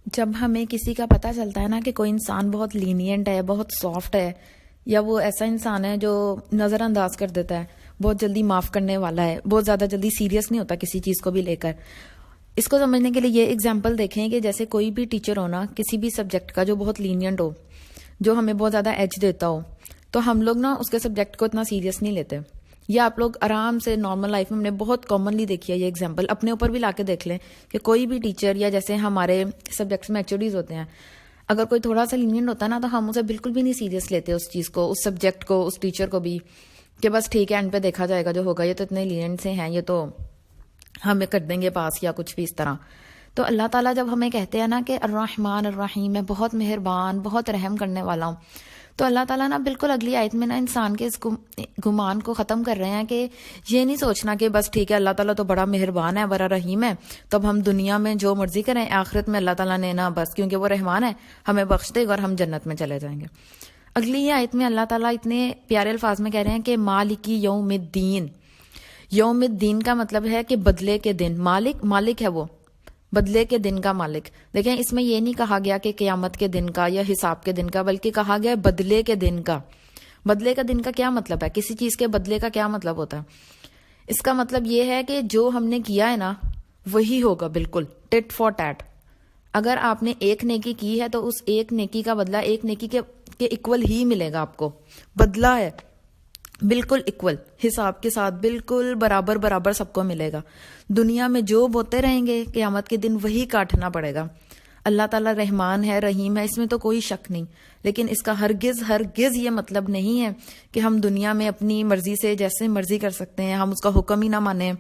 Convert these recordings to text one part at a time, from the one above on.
جب ہمیں کسی کا پتہ چلتا ہے نا کہ کوئی انسان بہت لینینٹ ہے، بہت سافٹ ہے، یا وہ ایسا انسان ہے جو نظر انداز کر دیتا ہے، بہت جلدی معاف کرنے والا ہے، بہت زیادہ جلدی سیریس نہیں ہوتا کسی چیز کو بھی لے کر، اس کو سمجھنے کے لیے یہ اگزامپل دیکھیں کہ جیسے کوئی بھی ٹیچر ہو نا کسی بھی سبجیکٹ کا جو بہت لینینٹ ہو، جو ہمیں بہت زیادہ ایج دیتا ہو، تو ہم لوگ نا اس کے سبجیکٹ کو اتنا سیریس نہیں لیتے. یا آپ لوگ آرام سے نارمل لائف میں ہم نے بہت کامنلی دیکھی ہے یہ ایگزامپل، اپنے اوپر بھی لا کے دیکھ لیں کہ کوئی بھی ٹیچر یا جیسے ہمارے سبجیکٹس میں ایچوڈیز ہوتے ہیں، اگر کوئی تھوڑا سا لینینٹ ہوتا ہے نا تو ہم اسے بالکل بھی نہیں سیریس لیتے، اس چیز کو، اس سبجیکٹ کو، اس ٹیچر کو بھی، کہ بس ٹھیک ہے اینڈ پہ دیکھا جائے گا جو ہوگا، یہ تو اتنے لینینٹ سے ہیں، یہ تو ہمیں کر دیں گے پاس یا کچھ بھی اس طرح. تو اللہ تعالیٰ جب ہمیں کہتے ہیں نا کہ الرحمن الرحیم، میں بہت مہربان، بہت رحم کرنے والا ہوں، تو اللہ تعالیٰ نا بالکل اگلی آیت میں نا انسان کے اس گمان کو ختم کر رہے ہیں کہ یہ نہیں سوچنا کہ بس ٹھیک ہے اللہ تعالیٰ تو بڑا مہربان ہے، بڑا رحیم ہے، تو اب ہم دنیا میں جو مرضی کریں، آخرت میں اللہ تعالیٰ نے نا بس کیونکہ وہ رحمان ہے ہمیں بخش دے گا اور ہم جنت میں چلے جائیں گے. اگلی ہی آیت میں اللہ تعالیٰ اتنے پیارے الفاظ میں کہہ رہے ہیں کہ مالکی یوم الدین. یوم الدین کا مطلب ہے کہ بدلے کے دن، مالک ہے وہ، بدلے کے دن کا مالک. دیکھیں اس میں یہ نہیں کہا گیا کہ قیامت کے دن کا یا حساب کے دن کا، بلکہ کہا گیا بدلے کے دن کا. بدلے کا دن کا کیا مطلب ہے؟ کسی چیز کے بدلے کا کیا مطلب ہوتا ہے؟ اس کا مطلب یہ ہے کہ جو ہم نے کیا ہے نا وہی ہوگا، بالکل ٹٹ فار ٹیٹ. اگر آپ نے ایک نیکی کی ہے تو اس ایک نیکی کا بدلہ ایک نیکی کے ایکول ہی ملے گا آپ کو. بدلہ ہے بالکل ایکول، حساب کے ساتھ بالکل برابر سب کو ملے گا. دنیا میں جو بوتے رہیں گے قیامت کے دن وہی کاٹنا پڑے گا. اللہ تعالیٰ رحمان ہے، رحیم ہے، اس میں تو کوئی شک نہیں، لیکن اس کا ہرگز یہ مطلب نہیں ہے کہ ہم دنیا میں اپنی مرضی سے جیسے مرضی کر سکتے ہیں، ہم اس کا حکم ہی نہ مانیں،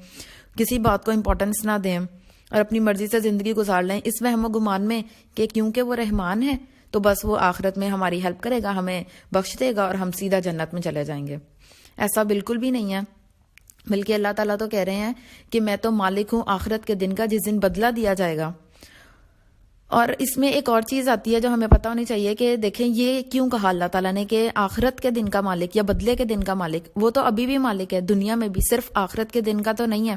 کسی بات کو امپورٹنس نہ دیں اور اپنی مرضی سے زندگی گزار لیں اس وہم و گمان میں کہ کیونکہ وہ رحمان ہے تو بس وہ آخرت میں ہماری ہیلپ کرے گا، ہمیں بخش دے گا اور ہم سیدھا جنت میں چلے جائیں گے. ایسا بالکل بھی نہیں ہے، بلکہ اللہ تعالیٰ تو کہہ رہے ہیں کہ میں تو مالک ہوں آخرت کے دن کا، جس دن بدلہ دیا جائے گا. اور اس میں ایک اور چیز آتی ہے جو ہمیں پتہ ہونی چاہیے کہ دیکھیں یہ کیوں کہا اللہ تعالیٰ نے کہ آخرت کے دن کا مالک یا بدلے کے دن کا مالک. وہ تو ابھی بھی مالک ہے دنیا میں بھی، صرف آخرت کے دن کا تو نہیں ہے.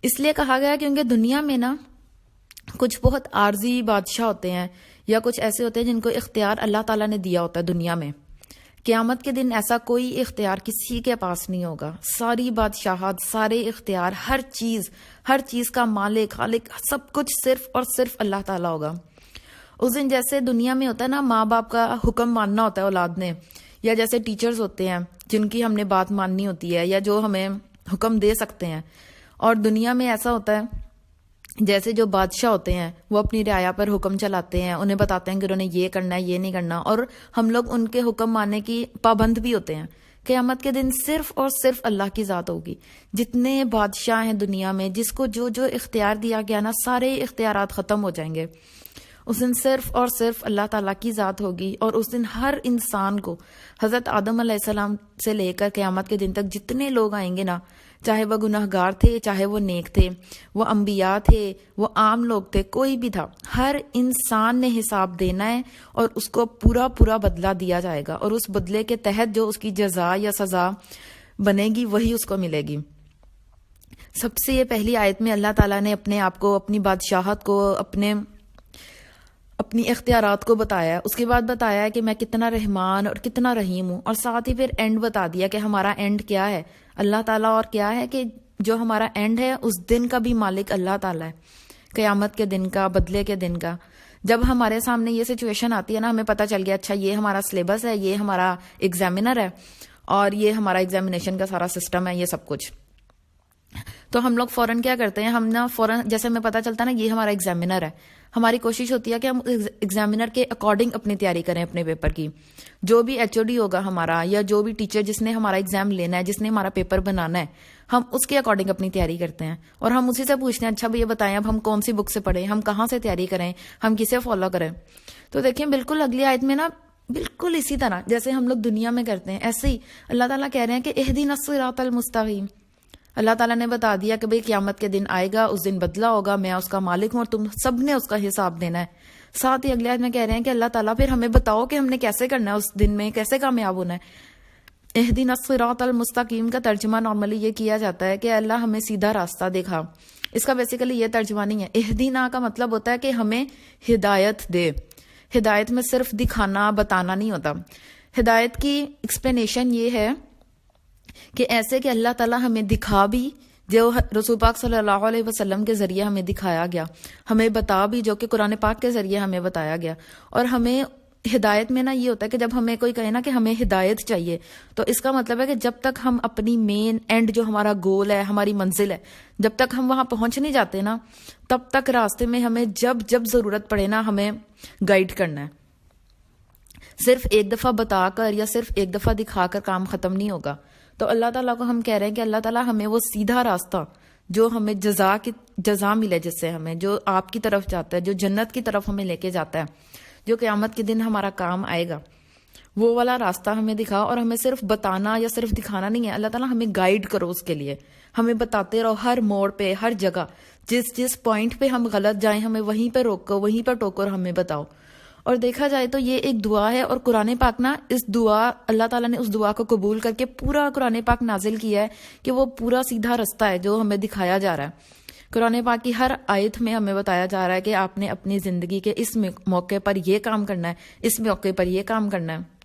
اس لیے کہا گیا کیونکہ دنیا میں نا کچھ بہت عارضی بادشاہ ہوتے ہیں یا کچھ ایسے ہوتے ہیں جن کو اختیار اللہ تعالیٰ نے دیا ہوتا ہے دنیا میں. قیامت کے دن ایسا کوئی اختیار کسی کے پاس نہیں ہوگا. ساری بادشاہت، سارے اختیار، ہر چیز کا مالک، خالق، سب کچھ صرف اور صرف اللہ تعالیٰ ہوگا. اس دن جیسے دنیا میں ہوتا ہے نا ماں باپ کا حکم ماننا ہوتا ہے اولاد نے، یا جیسے ٹیچرز ہوتے ہیں جن کی ہم نے بات ماننی ہوتی ہے یا جو ہمیں حکم دے سکتے ہیں، اور دنیا میں ایسا ہوتا ہے جیسے جو بادشاہ ہوتے ہیں وہ اپنی رعایا پر حکم چلاتے ہیں، انہیں بتاتے ہیں کہ انہوں نے یہ کرنا ہے، یہ نہیں کرنا، اور ہم لوگ ان کے حکم ماننے کی پابند بھی ہوتے ہیں. قیامت کے دن صرف اور صرف اللہ کی ذات ہوگی. جتنے بادشاہ ہیں دنیا میں، جس کو جو اختیار دیا گیا نا، سارے اختیارات ختم ہو جائیں گے. اس دن صرف اور صرف اللہ تعالیٰ کی ذات ہوگی. اور اس دن ہر انسان کو، حضرت آدم علیہ السلام سے لے کر قیامت کے دن تک جتنے لوگ آئیں گے نا، چاہے وہ گناہگار تھے، چاہے وہ نیک تھے، وہ انبیاء تھے، وہ عام لوگ تھے، کوئی بھی تھا، ہر انسان نے حساب دینا ہے اور اس کو پورا بدلہ دیا جائے گا. اور اس بدلے کے تحت جو اس کی جزا یا سزا بنے گی وہی اس کو ملے گی. سب سے یہ پہلی آیت میں اللہ تعالیٰ نے اپنے آپ کو، اپنی بادشاہت کو، اپنی اختیارات کو بتایا. اس کے بعد بتایا ہے کہ میں کتنا رحمان اور کتنا رحیم ہوں، اور ساتھ ہی پھر اینڈ بتا دیا کہ ہمارا اینڈ کیا ہے اللہ تعالیٰ، اور کیا ہے کہ جو ہمارا اینڈ ہے اس دن کا بھی مالک اللہ تعالیٰ ہے، قیامت کے دن کا، بدلے کے دن کا. جب ہمارے سامنے یہ سچویشن آتی ہے نا، ہمیں پتہ چل گیا اچھا یہ ہمارا سلیبس ہے، یہ ہمارا ایگزامینر ہے اور یہ ہمارا ایگزامینیشن کا سارا سسٹم ہے، یہ سب کچھ. تو ہم لوگ فوراً کیا کرتے ہیں، ہم نا فوراً جیسے ہمیں پتہ چلتا ہے نا یہ ہمارا ایگزامینر ہے، ہماری کوشش ہوتی ہے کہ ہم ایگزامینر کے اکارڈنگ اپنی تیاری کریں اپنے پیپر کی. جو بھی ایچ او ڈی ہوگا ہمارا یا جو بھی ٹیچر جس نے ہمارا ایگزام لینا ہے، جس نے ہمارا پیپر بنانا ہے، ہم اس کے اکارڈنگ اپنی تیاری کرتے ہیں اور ہم اسی سے پوچھتے ہیں اچھا یہ بتائیں اب ہم کون سی بک سے پڑھیں، ہم کہاں سے تیاری کریں، ہم کسے فالو کریں. تو دیکھیں بالکل اگلی آیت میں نا بالکل اسی طرح جیسے ہم لوگ دنیا میں کرتے ہیں ایسے ہی اللہ تعالیٰ کہہ رہے ہیں کہ اہدنا الصراط المستقیم. اللہ تعالیٰ نے بتا دیا کہ بھئی قیامت کے دن آئے گا، اس دن بدلہ ہوگا، میں اس کا مالک ہوں اور تم سب نے اس کا حساب دینا ہے. ساتھ ہی اگلے آیت میں کہہ رہے ہیں کہ اللہ تعالیٰ پھر ہمیں بتاؤ کہ ہم نے کیسے کرنا ہے، اس دن میں کیسے کامیاب ہونا ہے. اہدنا الصراط المستقیم کا ترجمہ نارملی یہ کیا جاتا ہے کہ اللہ ہمیں سیدھا راستہ دکھا. اس کا بیسیکلی یہ ترجمہ نہیں ہے. اہدنا کا مطلب ہوتا ہے کہ ہمیں ہدایت دے. ہدایت میں صرف دکھانا بتانا نہیں ہوتا. ہدایت کی ایکسپلینیشن یہ ہے کہ ایسے کہ اللہ تعالیٰ ہمیں دکھا بھی جو رسول پاک صلی اللہ علیہ وسلم کے ذریعے ہمیں دکھایا گیا, ہمیں بتا بھی جو کہ قرآن پاک کے ذریعے ہمیں بتایا گیا. اور ہمیں ہدایت میں نا یہ ہوتا ہے کہ جب ہمیں کوئی کہے نا کہ ہمیں ہدایت چاہیے, تو اس کا مطلب ہے کہ جب تک ہم اپنی مین اینڈ جو ہمارا گول ہے, ہماری منزل ہے, جب تک ہم وہاں پہنچ نہیں جاتے نا, تب تک راستے میں ہمیں جب ضرورت پڑے نا ہمیں گائیڈ کرنا ہے. صرف ایک دفعہ بتا کر یا صرف ایک دفعہ دکھا کر کام ختم نہیں ہوگا. تو اللہ تعالیٰ کو ہم کہہ رہے ہیں کہ اللہ تعالیٰ ہمیں وہ سیدھا راستہ جو ہمیں جزا ملے, جس سے ہمیں جو آپ کی طرف جاتا ہے, جو جنت کی طرف ہمیں لے کے جاتا ہے, جو قیامت کے دن ہمارا کام آئے گا, وہ والا راستہ ہمیں دکھا. اور ہمیں صرف بتانا یا صرف دکھانا نہیں ہے, اللہ تعالیٰ ہمیں گائیڈ کرو اس کے لیے. ہمیں بتاتے رہو ہر موڑ پہ, ہر جگہ, جس پوائنٹ پہ ہم غلط جائیں ہمیں وہیں پہ روکو, وہیں پہ ٹوکو اور ہمیں بتاؤ. اور دیکھا جائے تو یہ ایک دعا ہے, اور قرآن پاک نا اس دعا, اللہ تعالیٰ نے اس دعا کو قبول کر کے پورا قرآن پاک نازل کیا ہے کہ وہ پورا سیدھا راستہ ہے جو ہمیں دکھایا جا رہا ہے. قرآن پاک کی ہر آیت میں ہمیں بتایا جا رہا ہے کہ آپ نے اپنی زندگی کے اس موقع پر یہ کام کرنا ہے, اس موقع پر یہ کام کرنا ہے.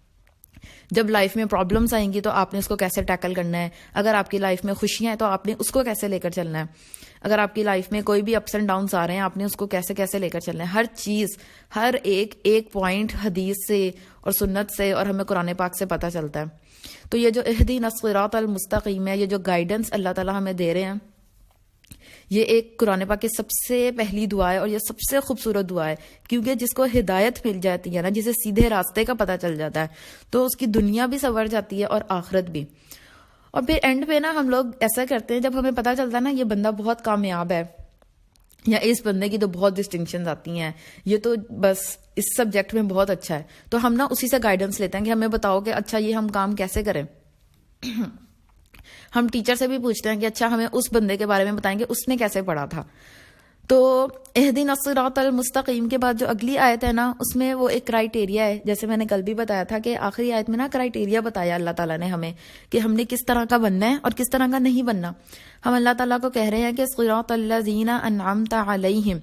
جب لائف میں پرابلمس آئیں گی تو آپ نے اس کو کیسے ٹیکل کرنا ہے. اگر آپ کی لائف میں خوشیاں ہیں تو آپ نے اس کو کیسے لے کر چلنا ہے. اگر آپ کی لائف میں کوئی بھی اپس اینڈ ڈاؤنس آ رہے ہیں, آپ نے اس کو کیسے لے کر چلنا ہے. ہر چیز, ہر ایک پوائنٹ حدیث سے اور سنت سے اور ہمیں قرآن پاک سے پتہ چلتا ہے. تو یہ جو اہدنا الصراط المستقیم ہے, یہ جو گائیڈنس اللہ تعالیٰ ہمیں دے رہے ہیں, یہ ایک قرآن پاک کی سب سے پہلی دعا ہے اور یہ سب سے خوبصورت دعا ہے. کیونکہ جس کو ہدایت مل جاتی ہے نا, جسے سیدھے راستے کا پتہ چل جاتا ہے, تو اس کی دنیا بھی سنور جاتی ہے اور آخرت بھی. اور پھر اینڈ پہ نا ہم لوگ ایسا کرتے ہیں, جب ہمیں پتہ چلتا ہے نا یہ بندہ بہت کامیاب ہے, یا اس بندے کی تو بہت ڈسٹنکشنز آتی ہیں, یہ تو بس اس سبجیکٹ میں بہت اچھا ہے, تو ہم نا اسی سے گائیڈنس لیتے ہیں کہ ہمیں بتاؤ کہ اچھا یہ ہم کام کیسے کریں. ہم ٹیچر سے بھی پوچھتے ہیں کہ اچھا ہمیں اس بندے کے بارے میں بتائیں کہ اس نے کیسے پڑھا تھا. تو اہدنا الصراط المستقیم کے بعد جو اگلی آیت ہے نا, اس میں وہ ایک کرائیٹیریا ہے, جیسے میں نے کل بھی بتایا تھا کہ آخری آیت میں نا کرائیٹیریا بتایا اللہ تعالیٰ نے ہمیں کہ ہم نے کس طرح کا بننا ہے اور کس طرح کا نہیں بننا. ہم اللہ تعالیٰ کو کہہ رہے ہیں کہ صراط الذین انعمت علیہم,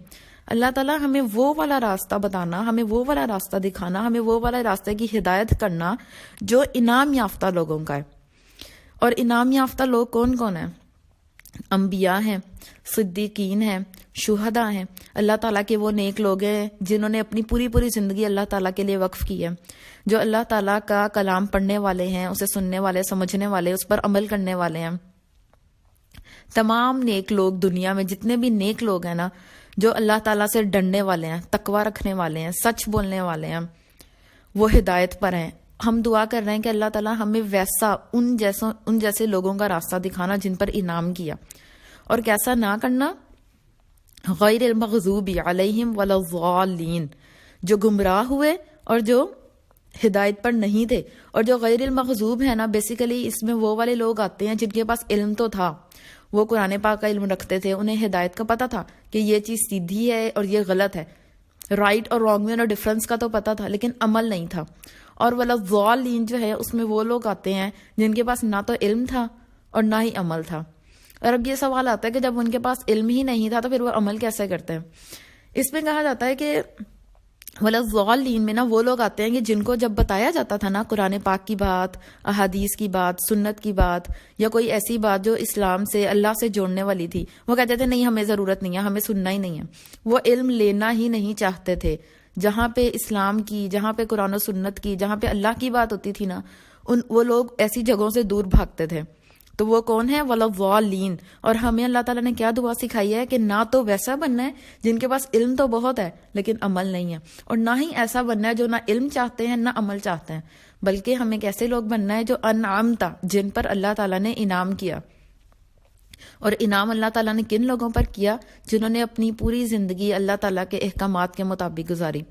اللہ تعالیٰ ہمیں وہ والا راستہ بتانا, ہمیں وہ والا راستہ دکھانا, ہمیں وہ والا راستے کی ہدایت کرنا جو انعام یافتہ لوگوں کا ہے. اور انعام یافتہ لوگ کون کون ہیں؟ انبیاء ہیں, صدیقین ہیں, شہداء ہیں. اللہ تعالیٰ کے وہ نیک لوگ ہیں جنہوں نے اپنی پوری زندگی اللہ تعالیٰ کے لیے وقف کی ہے, جو اللہ تعالیٰ کا کلام پڑھنے والے ہیں, اسے سننے والے, سمجھنے والے, اس پر عمل کرنے والے ہیں. تمام نیک لوگ دنیا میں جتنے بھی نیک لوگ ہیں نا, جو اللہ تعالیٰ سے ڈرنے والے ہیں, تقوی رکھنے والے ہیں, سچ بولنے والے ہیں, وہ ہدایت پر ہیں. ہم دعا کر رہے ہیں کہ اللہ تعالیٰ ہمیں ویسا ان جیسے لوگوں کا راستہ دکھانا جن پر انعام کیا, اور کیسا نہ کرنا, غیر المغضوب علیہم ولا الضالین, جو گمراہ ہوئے اور جو ہدایت پر نہیں تھے. اور جو غیر المغضوب ہے نا, بیسیکلی اس میں وہ والے لوگ آتے ہیں جن کے پاس علم تو تھا, وہ قرآن پاک کا علم رکھتے تھے, انہیں ہدایت کا پتہ تھا کہ یہ چیز سیدھی ہے اور یہ غلط ہے, رائٹ اور رانگ میں ڈفرنس کا تو پتہ تھا, لیکن عمل نہیں تھا. اور ولا الضالین جو ہے اس میں وہ لوگ آتے ہیں جن کے پاس نہ تو علم تھا اور نہ ہی عمل تھا. اور اب یہ سوال آتا ہے کہ جب ان کے پاس علم ہی نہیں تھا تو پھر وہ عمل کیسے کرتے ہیں؟ اس میں کہا جاتا ہے کہ ولا الضالین میں نا وہ لوگ آتے ہیں کہ جن کو جب بتایا جاتا تھا نا قرآن پاک کی بات, احادیث کی بات, سنت کی بات, یا کوئی ایسی بات جو اسلام سے, اللہ سے جوڑنے والی تھی, وہ کہتے تھے نہیں ہمیں ضرورت نہیں ہے, ہمیں سننا ہی نہیں ہے. وہ علم لینا ہی نہیں چاہتے تھے. جہاں پہ اسلام کی, جہاں پہ قرآن و سنت کی, جہاں پہ اللہ کی بات ہوتی تھی نا, وہ لوگ ایسی جگہوں سے دور بھاگتے تھے. تو وہ کون ہے؟ ولا الضالین. اور ہمیں اللہ تعالیٰ نے کیا دعا سکھائی ہے کہ نہ تو ویسا بننا ہے جن کے پاس علم تو بہت ہے لیکن عمل نہیں ہے, اور نہ ہی ایسا بننا ہے جو نہ علم چاہتے ہیں نہ عمل چاہتے ہیں, بلکہ ہمیں کیسے لوگ بننا ہے جو انعمتا, جن پر اللہ تعالیٰ نے انعام کیا. اور انعام اللہ تعالیٰ نے کن لوگوں پر کیا؟ جنہوں نے اپنی پوری زندگی اللہ تعالیٰ کے احکامات کے مطابق گزاری.